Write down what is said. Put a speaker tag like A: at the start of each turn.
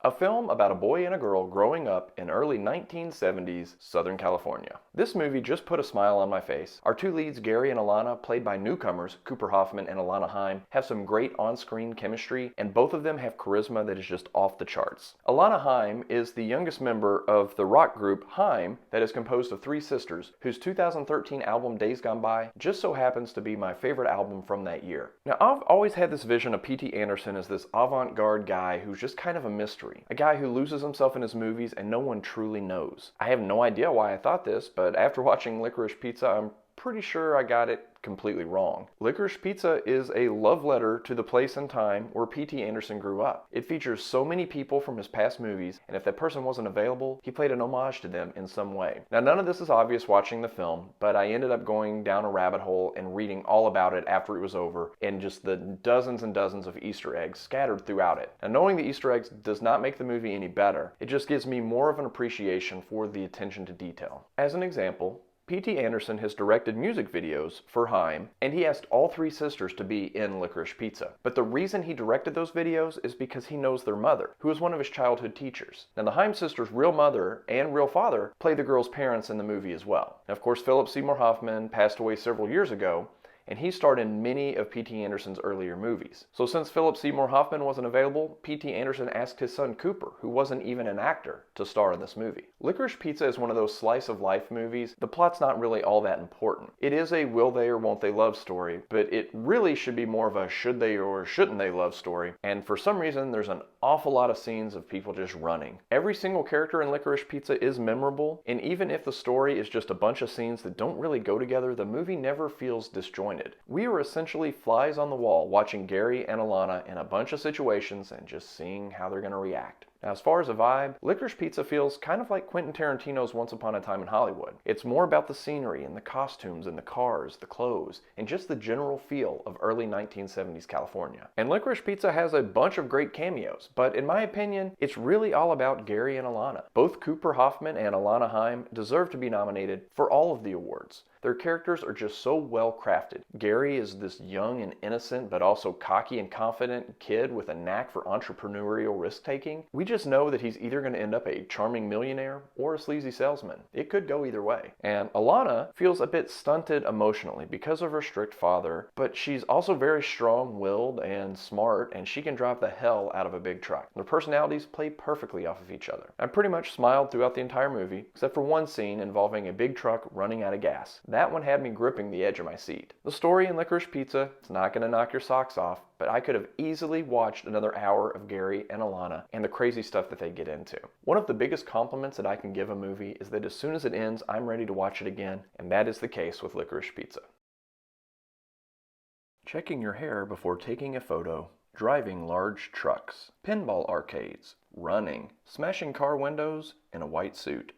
A: A film about a boy and a girl growing up in early 1970s Southern California. This movie just put a smile on my face. Our two leads, Gary and Alana, played by newcomers, Cooper Hoffman and Alana Haim, have some great on-screen chemistry, and both of them have charisma that is just off the charts. Alana Haim is the youngest member of the rock group Haim that is composed of three sisters, whose 2013 album Days Gone By just so happens to be my favorite album from that year. Now, I've always had this vision of P.T. Anderson as this avant-garde guy who's just kind of a mystery. A guy who loses himself in his movies and no one truly knows. I have no idea why I thought this, but after watching Licorice Pizza, I'm pretty sure I got it completely wrong. Licorice Pizza is a love letter to the place and time where P.T. Anderson grew up. It features so many people from his past movies, and if that person wasn't available, he played an homage to them in some way. Now, none of this is obvious watching the film, but I ended up going down a rabbit hole and reading all about it after it was over, and just the dozens and dozens of Easter eggs scattered throughout it. Now, knowing the Easter eggs does not make the movie any better. It just gives me more of an appreciation for the attention to detail. As an example, P.T. Anderson has directed music videos for Haim, and he asked all three sisters to be in Licorice Pizza. But the reason he directed those videos is because he knows their mother, who is one of his childhood teachers. Now, the Haim sisters' real mother and real father play the girls' parents in the movie as well. Now, of course, Philip Seymour Hoffman passed away several years ago, and he starred in many of P.T. Anderson's earlier movies. So since Philip Seymour Hoffman wasn't available, P.T. Anderson asked his son Cooper, who wasn't even an actor, to star in this movie. Licorice Pizza is one of those slice-of-life movies. The plot's not really all that important. It is a will they or won't they love story, but it really should be more of a should they or shouldn't they love story, and for some reason there's an awful lot of scenes of people just running. Every single character in Licorice Pizza is memorable, and even if the story is just a bunch of scenes that don't really go together, the movie never feels disjointed. We were essentially flies on the wall watching Gary and Alana in a bunch of situations and just seeing how they're going to react. Now, as far as a vibe, Licorice Pizza feels kind of like Quentin Tarantino's Once Upon a Time in Hollywood. It's more about the scenery and the costumes and the cars, the clothes, and just the general feel of early 1970s California. And Licorice Pizza has a bunch of great cameos, but in my opinion, it's really all about Gary and Alana. Both Cooper Hoffman and Alana Haim deserve to be nominated for all of the awards. Their characters are just so well crafted. Gary is this young and innocent, but also cocky and confident kid with a knack for entrepreneurial risk-taking. We just know that he's either going to end up a charming millionaire or a sleazy salesman. It could go either way. And Alana feels a bit stunted emotionally because of her strict father, but she's also very strong-willed and smart, and she can drive the hell out of a big truck. Their personalities play perfectly off of each other. I pretty much smiled throughout the entire movie, except for one scene involving a big truck running out of gas. That one had me gripping the edge of my seat. The story in Licorice Pizza is not going to knock your socks off, but I could have easily watched another hour of Gary and Alana and the crazy stuff that they get into. One of the biggest compliments that I can give a movie is that as soon as it ends, I'm ready to watch it again, and that is the case with Licorice Pizza. Checking your hair before taking a photo, driving large trucks, pinball arcades, running, smashing car windows in a white suit.